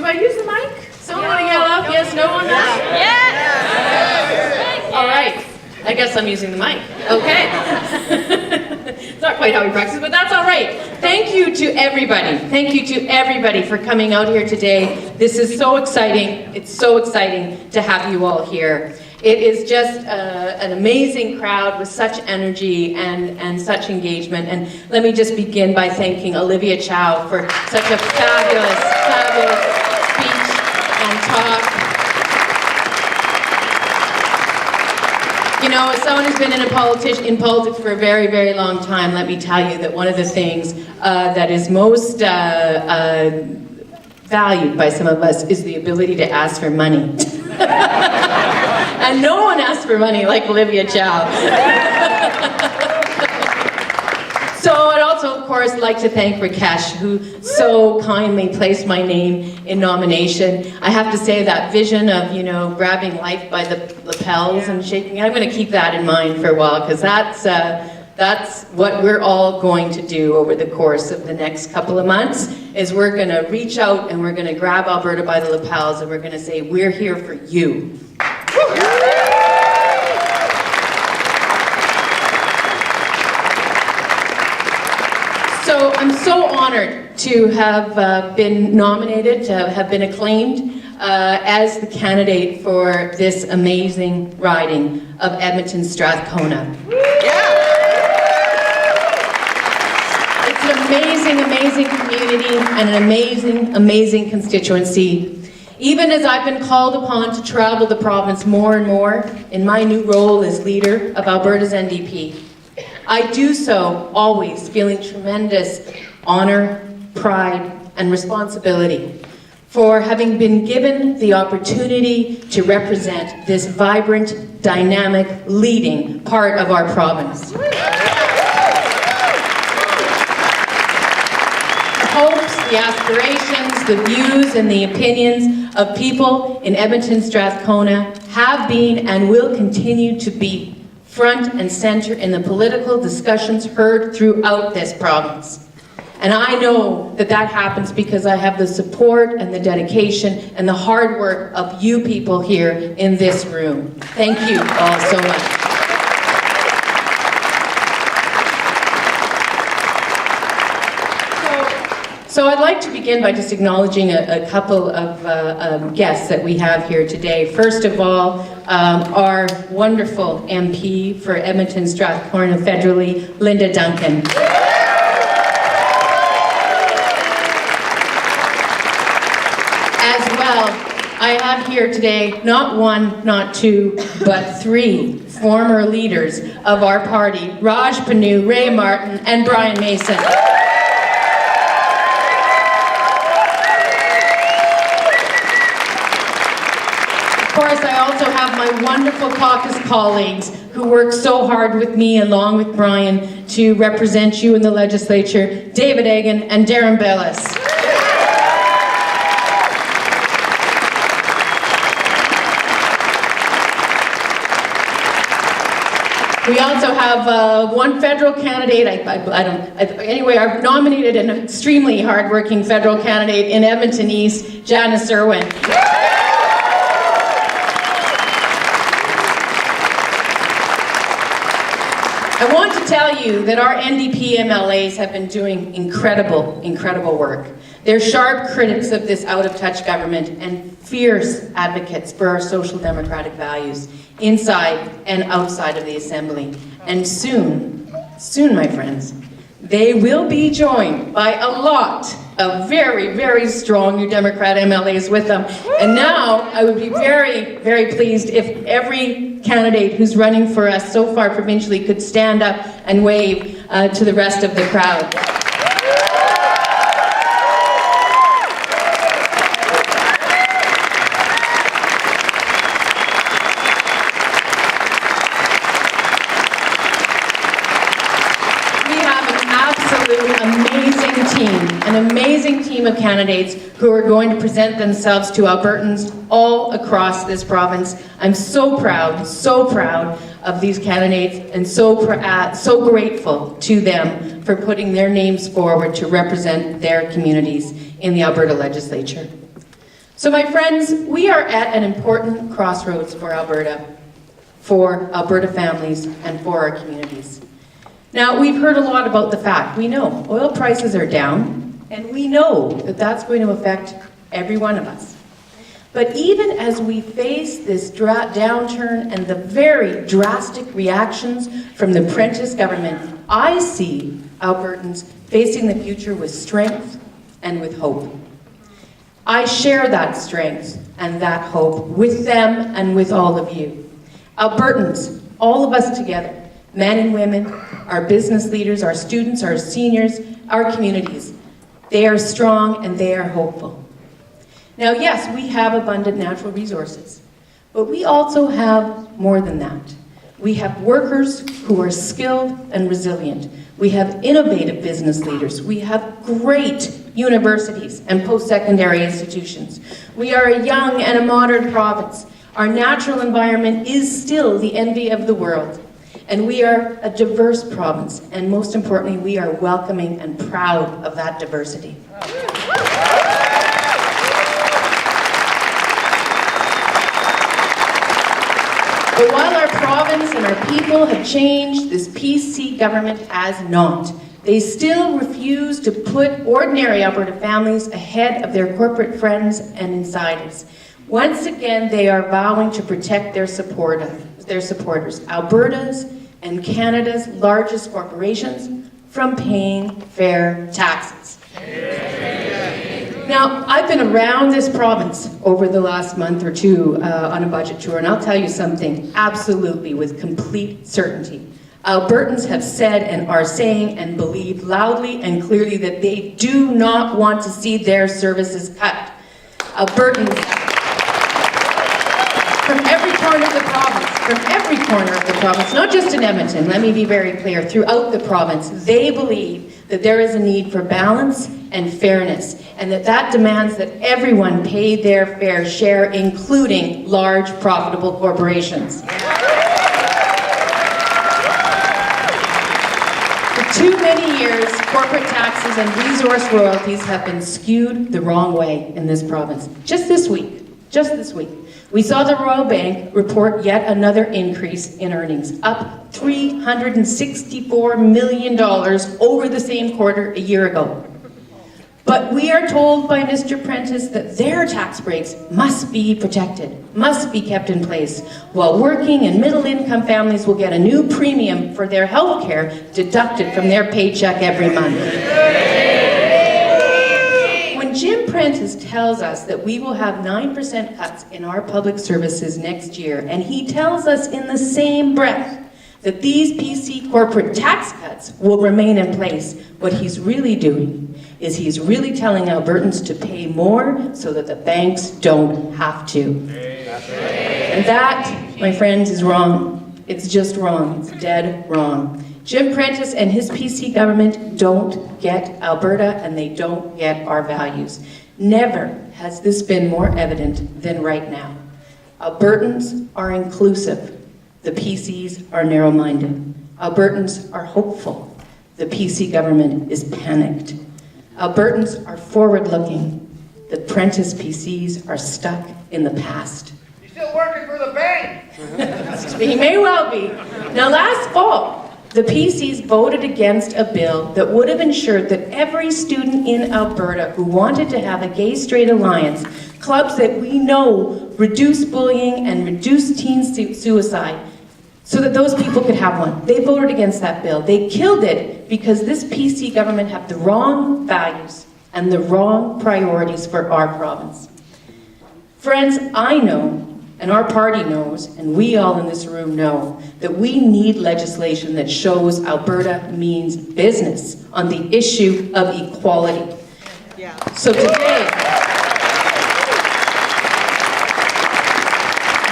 I use the mic? Someone want to get up? Yes, no one? Yes! All right. I guess I'm using the mic. Okay. It's not quite how we practice, but that's all right. Thank you to everybody. Thank you to everybody for coming out here today. This is so exciting. It's so exciting to have you all here. It is just an amazing crowd with such energy and such engagement. And let me just begin by thanking Olivia Chow for such a fabulous, fabulous speech and talk. You know, as someone who's been in politics for a very, very long time, let me tell you that one of the things that is most valued by some of us is the ability to ask for money. And no one asks for money like Olivia Chow. So I'd also, of course, like to thank Rakesh, who so kindly placed my name in nomination. I have to say that vision of, you know, grabbing life by the lapels and shaking it, I'm going to keep that in mind for a while, because that's what we're all going to do over the course of the next couple of months, is we're going to reach out and we're going to grab Alberta by the lapels and we're going to say, we're here for you. So I'm so honored to have been nominated, to have been acclaimed as the candidate for this amazing riding of Edmonton-Strathcona. It's an amazing, amazing community and an amazing, amazing constituency. Even as I've been called upon to travel the province more and more in my new role as leader of Alberta's NDP, I do so always feeling tremendous honor, pride, and responsibility for having been given the opportunity to represent this vibrant, dynamic, leading part of our province. The hopes, the aspirations, the views, and the opinions of people in Edmonton-Strathcona have been and will continue to be front and center in the political discussions heard throughout this province. And I know that that happens because I have the support and the dedication and the hard work of you people here in this room. Thank you all so much. So I'd like to begin by just acknowledging a couple of guests that we have here today. First of all, our wonderful MP for Edmonton-Strathcona federally, Linda Duncan. As well, I have here today not one, not two, but three former leaders of our party, Raj Panu, Ray Martin, and Brian Mason. Of course, I also have my wonderful caucus colleagues who work so hard with me, along with Brian, to represent you in the legislature, David Egan and Darren Bellis. We also have one federal candidate, anyway, I've nominated an extremely hardworking federal candidate in Edmonton East, Janice Irwin. I want to tell you that our NDP MLAs have been doing incredible, incredible work. They're sharp critics of this out-of-touch government and fierce advocates for our social democratic values inside and outside of the Assembly. And soon, my friends, they will be joined by a lot of very, very strong New Democrat MLAs with them. And now I would be very, very pleased if every candidate who's running for us so far provincially could stand up and wave to the rest of the crowd. An amazing team of candidates who are going to present themselves to Albertans all across this province. I'm so proud of these candidates and so grateful to them for putting their names forward to represent their communities in the Alberta legislature. So my friends, we are at an important crossroads for Alberta families, and for our communities. Now, we've heard a lot about the fact. We know oil prices are down, and we know that that's going to affect every one of us. But even as we face this downturn and the very drastic reactions from the Prentice government, I see Albertans facing the future with strength and with hope. I share that strength and that hope with them and with all of you. Albertans, all of us together, men and women, our business leaders, our students, our seniors, our communities, they are strong and they are hopeful. Now, yes, we have abundant natural resources, but we also have more than that. We have workers who are skilled and resilient. We have innovative business leaders. We have great universities and post-secondary institutions. We are a young and a modern province. Our natural environment is still the envy of the world. And we are a diverse province. And most importantly, we are welcoming and proud of that diversity. But while our province and our people have changed, this PC government has not. They still refuse to put ordinary Alberta families ahead of their corporate friends and insiders. Once again, they are vowing to protect their supporters, Alberta's and Canada's largest corporations, from paying fair taxes. Now, I've been around this province over the last month or two on a budget tour, and I'll tell you something absolutely with complete certainty. Albertans have said and are saying and believe loudly and clearly that they do not want to see their services cut. Albertans, from every corner of the province, not just in Edmonton, let me be very clear, throughout the province, they believe that there is a need for balance and fairness, and that demands that everyone pay their fair share, including large, profitable corporations. For too many years, corporate taxes and resource royalties have been skewed the wrong way in this province. Just this week, we saw the Royal Bank report yet another increase in earnings, up $364 million over the same quarter a year ago. But we are told by Mr. Prentice that their tax breaks must be protected, must be kept in place, while working and middle-income families will get a new premium for their health care deducted from their paycheck every month. When Jim Prentice tells us that we will have 9% cuts in our public services next year, and he tells us in the same breath that these PC corporate tax cuts will remain in place, what he's really doing is he's really telling Albertans to pay more so that the banks don't have to. And that, my friends, is wrong. It's just wrong. It's dead wrong. Jim Prentice and his PC government don't get Alberta, and they don't get our values. Never has this been more evident than right now. Albertans are inclusive. The PCs are narrow-minded. Albertans are hopeful. The PC government is panicked. Albertans are forward-looking. The Prentice PCs are stuck in the past. He's still working for the bank. He may well be. Now, last fall, the PCs voted against a bill that would have ensured that every student in Alberta who wanted to have a gay-straight alliance, clubs that we know reduce bullying and reduce teen suicide, so that those people could have one. They voted against that bill. They killed it because this PC government have the wrong values and the wrong priorities for our province. Friends, I know, and our party knows, and we all in this room know, that we need legislation that shows Alberta means business on the issue of equality. Yeah. So today,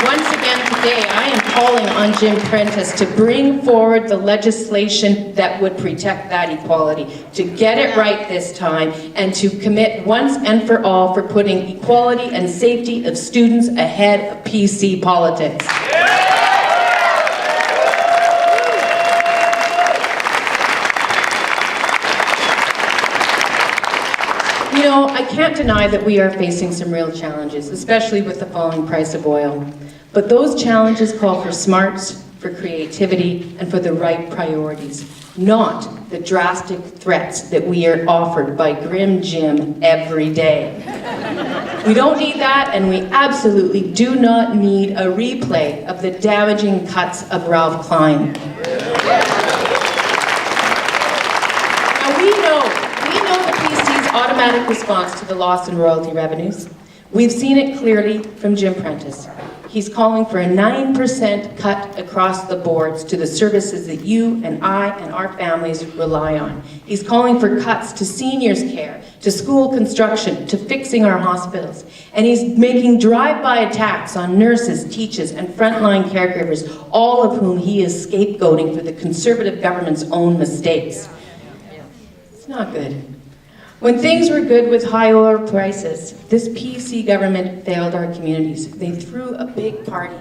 once again today, I am calling on Jim Prentice to bring forward the legislation that would protect that equality, to get it right this time, and to commit once and for all for putting equality and safety of students ahead of PC politics. You know, know, I can't deny that we are facing some real challenges, especially with the falling price of oil. But those challenges call for smarts, for creativity, and for the right priorities, not the drastic threats that we are offered by Grim Jim every day. We don't need that, and we absolutely do not need a replay of the damaging cuts of Ralph Klein. Now we know the PC's automatic response to the loss in royalty revenues. We've seen it clearly from Jim Prentice. He's calling for a 9% cut across the boards to the services that you and I and our families rely on. He's calling for cuts to seniors' care, to school construction, to fixing our hospitals. And he's making drive-by attacks on nurses, teachers, and frontline caregivers, all of whom he is scapegoating for the Conservative government's own mistakes. It's not good. When things were good with high oil prices, this PC government failed our communities. They threw a big party,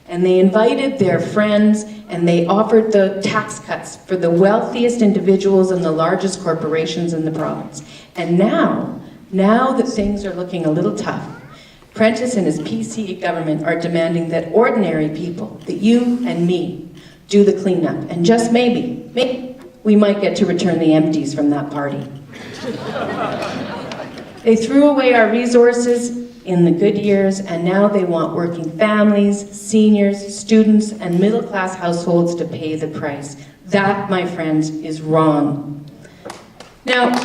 and they invited their friends, and they offered the tax cuts for the wealthiest individuals and the largest corporations in the province. And now that things are looking a little tough, Prentice and his PC government are demanding that ordinary people, that you and me, do the cleanup. And just maybe, we might get to return the empties from that party. They threw away our resources in the good years, and now they want working families, seniors, students, and middle-class households to pay the price. That, my friends, is wrong. Now, and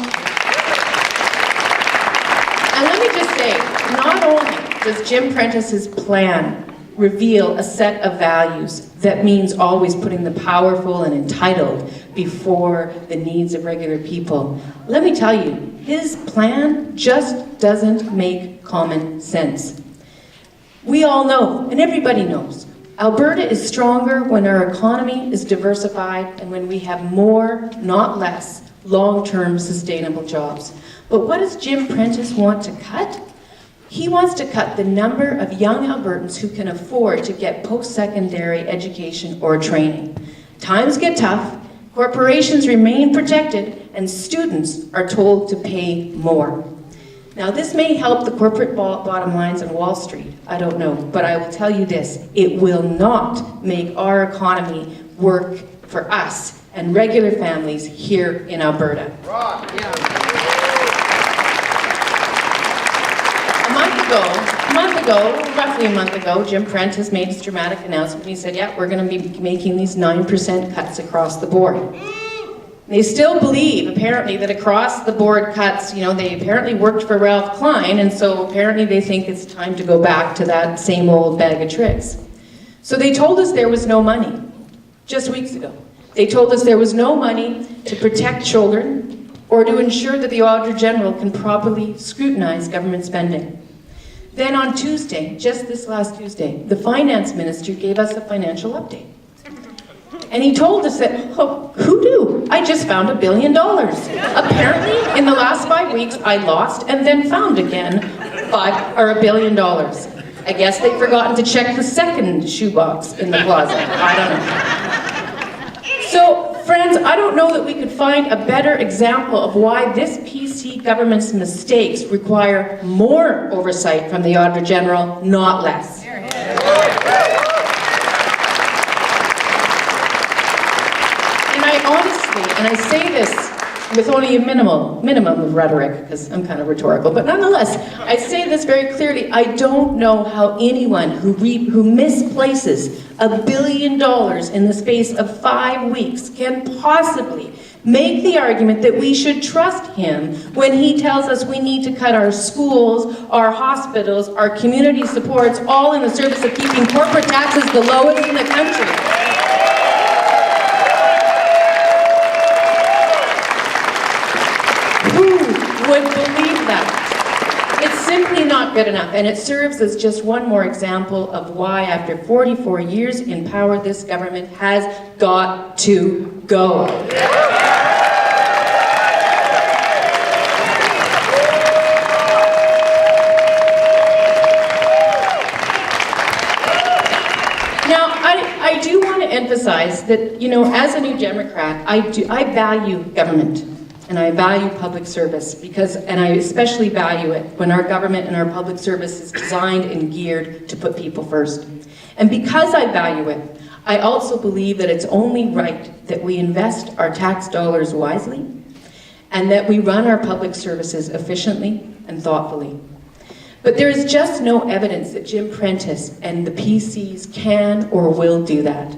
let me just say, not only does Jim Prentice's plan reveal a set of values that means always putting the powerful and entitled before the needs of regular people. Let me tell you, his plan just doesn't make common sense. We all know, and everybody knows, Alberta is stronger when our economy is diversified and when we have more, not less, long-term sustainable jobs. But what does Jim Prentice want to cut? He wants to cut the number of young Albertans who can afford to get post-secondary education or training. Times get tough, corporations remain protected, and students are told to pay more. Now, this may help the corporate bottom lines on Wall Street, I don't know, but I will tell you this, it will not make our economy work for us and regular families here in Alberta. Roughly a month ago, Jim Prentice made his dramatic announcement. He said, yeah, we're going to be making these 9% cuts across the board. They still believe, apparently, that across the board cuts, they apparently worked for Ralph Klein, and so apparently they think it's time to go back to that same old bag of tricks. So they told us there was no money, just weeks ago. They told us there was no money to protect children or to ensure that the Auditor General can properly scrutinize government spending. Then on Tuesday, just this last Tuesday, the finance minister gave us a financial update. And he told us that, oh, who knew? I just found $1 billion. Apparently, in the last 5 weeks, I lost and then found again $1 billion. I guess they'd forgotten to check the second shoebox in the closet. I don't know. So, friends, I don't know that we could find a better example of why this PC government's mistakes require more oversight from the Auditor General, not less. And I say this with only a minimum of rhetoric, because I'm kind of rhetorical, but nonetheless, I say this very clearly. I don't know how anyone who misplaces $1 billion in the space of 5 weeks can possibly make the argument that we should trust him when he tells us we need to cut our schools, our hospitals, our community supports, all in the service of keeping corporate taxes the lowest in the country. Would believe that. It's simply not good enough, and it serves as just one more example of why, after 44 years in power, this government has got to go. Now, I do want to emphasize that, as a New Democrat, I value government. and I value public service and I especially value it when our government and our public service is designed and geared to put people first. And because I value it, I also believe that it's only right that we invest our tax dollars wisely and that we run our public services efficiently and thoughtfully. But there is just no evidence that Jim Prentice and the PCs can or will do that.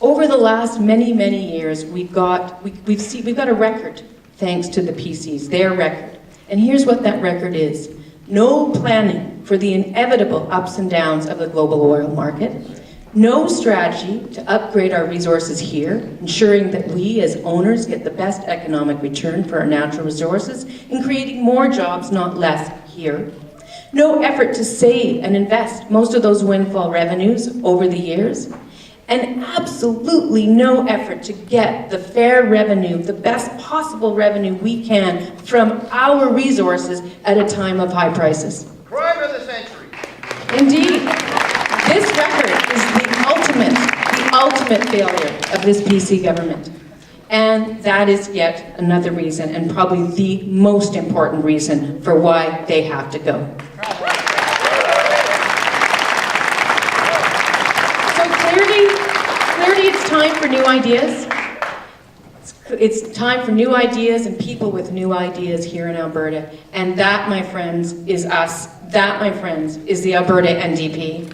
Over the last many, many years, we've got a record thanks to the PCs, their record. And here's what that record is. No planning for the inevitable ups and downs of the global oil market. No strategy to upgrade our resources here, ensuring that we as owners get the best economic return for our natural resources and creating more jobs, not less, here. No effort to save and invest most of those windfall revenues over the years. And absolutely no effort to get the fair revenue, the best possible revenue we can from our resources at a time of high prices. Crime of the century. Indeed. This record is the ultimate failure of this PC government. And that is yet another reason, and probably the most important reason for why they have to go. Clearly it's time for new ideas. It's time for new ideas and people with new ideas here in Alberta. And that, my friends, is us. That, my friends, is the Alberta NDP.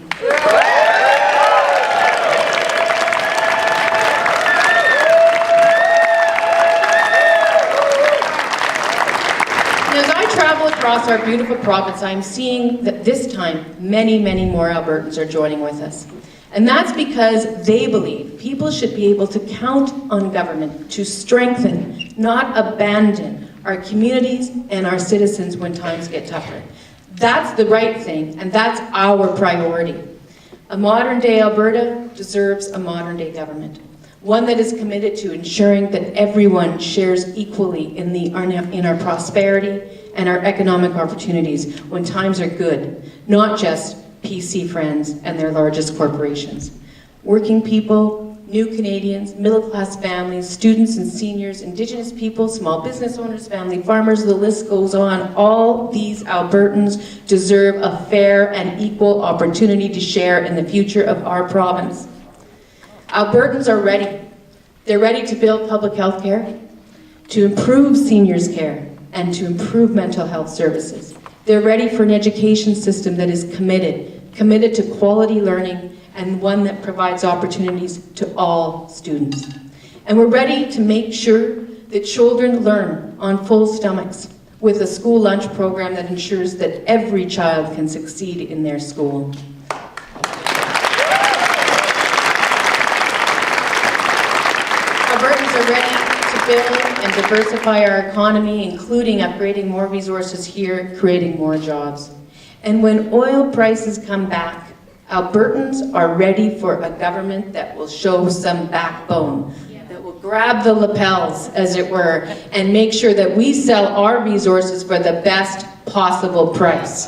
As I travel across our beautiful province, I'm seeing that this time many, many more Albertans are joining with us. And that's because they believe people should be able to count on government to strengthen, not abandon, our communities and our citizens when times get tougher. That's the right thing, and that's our priority. A modern-day Alberta deserves a modern-day government, one that is committed to ensuring that everyone shares equally in our prosperity and our economic opportunities when times are good, not just PC friends and their largest corporations. Working people, new Canadians, middle-class families, students and seniors, Indigenous people, small business owners, family farmers, the list goes on. All these Albertans deserve a fair and equal opportunity to share in the future of our province. Albertans are ready. They're ready to build public health care, to improve seniors' care, and to improve mental health services. They're ready for an education system that is committed to quality learning and one that provides opportunities to all students. And we're ready to make sure that children learn on full stomachs with a school lunch program that ensures that every child can succeed in their school. Albertans are ready to build and diversify our economy, including upgrading more resources here, creating more jobs. And when oil prices come back, Albertans are ready for a government that will show some backbone, that will grab the lapels, as it were, and make sure that we sell our resources for the best possible price.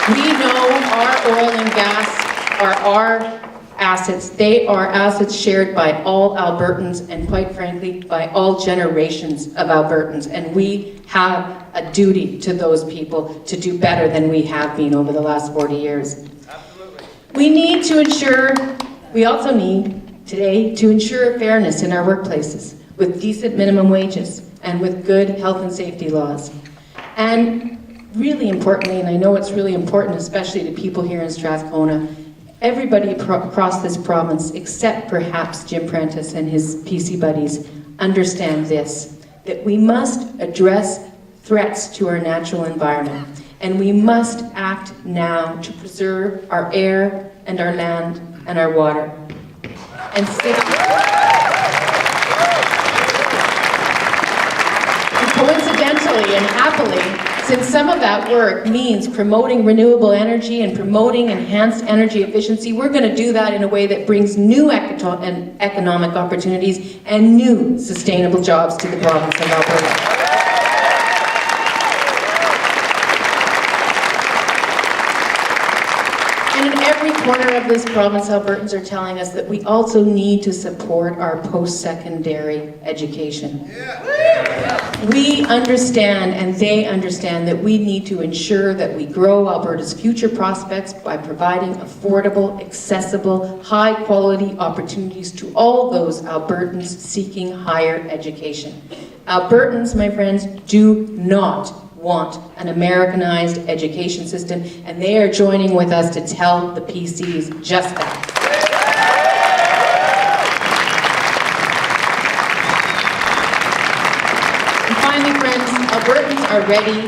We know our oil and gas are our assets. They are assets shared by all Albertans and, quite frankly, by all generations of Albertans. And we have a duty to those people to do better than we have been over the last 40 years. Absolutely. We also need today to ensure fairness in our workplaces with decent minimum wages and with good health and safety laws. And really importantly, and I know it's really important especially to people here in Strathcona, everybody across this province, except perhaps Jim Prentice and his PC buddies, understand this, that we must address threats to our natural environment, and we must act now to preserve our air and our land and our water. And coincidentally and happily, since some of that work means promoting renewable energy and promoting enhanced energy efficiency, we're going to do that in a way that brings new economic opportunities and new sustainable jobs to the province of Alberta. And in every corner of this province, Albertans are telling us that we also need to support our post-secondary education. We understand, and they understand, that we need to ensure that we grow Alberta's future prospects by providing affordable, accessible, high-quality opportunities to all those Albertans seeking higher education. Albertans, my friends, do not want an Americanized education system, and they are joining with us to tell the PCs just that. And finally, friends, Albertans are ready.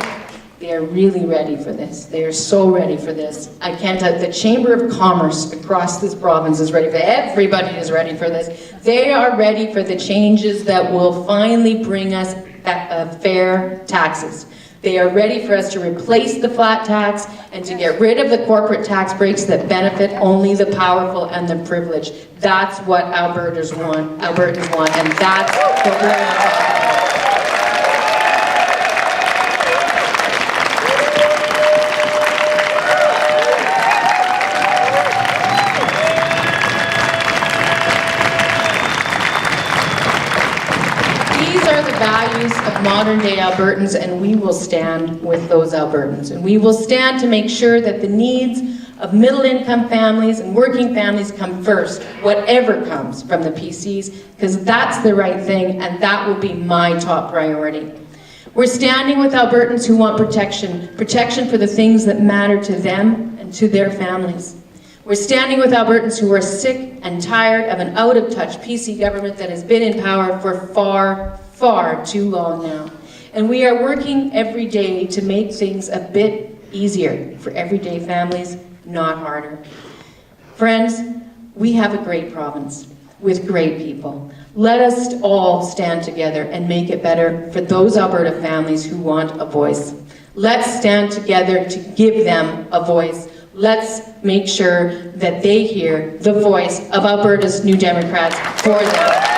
They are really ready for this. They are so ready for this. I can't tell, the Chamber of Commerce across this province is ready for it. Everybody is ready for this. They are ready for the changes that will finally bring us fair taxes. They are ready for us to replace the flat tax and to get rid of the corporate tax breaks that benefit only the powerful and the privileged. That's what Albertans want, and that's what we're about. Values of modern-day Albertans, and we will stand with those Albertans. And we will stand to make sure that the needs of middle-income families and working families come first, whatever comes from the PCs, because that's the right thing, and that will be my top priority. We're standing with Albertans who want protection for the things that matter to them and to their families. We're standing with Albertans who are sick and tired of an out-of-touch PC government that has been in power for far too long now. And we are working every day to make things a bit easier for everyday families, not harder. Friends, we have a great province with great people. Let us all stand together and make it better for those Alberta families who want a voice. Let's stand together to give them a voice. Let's make sure that they hear the voice of Alberta's New Democrats for them.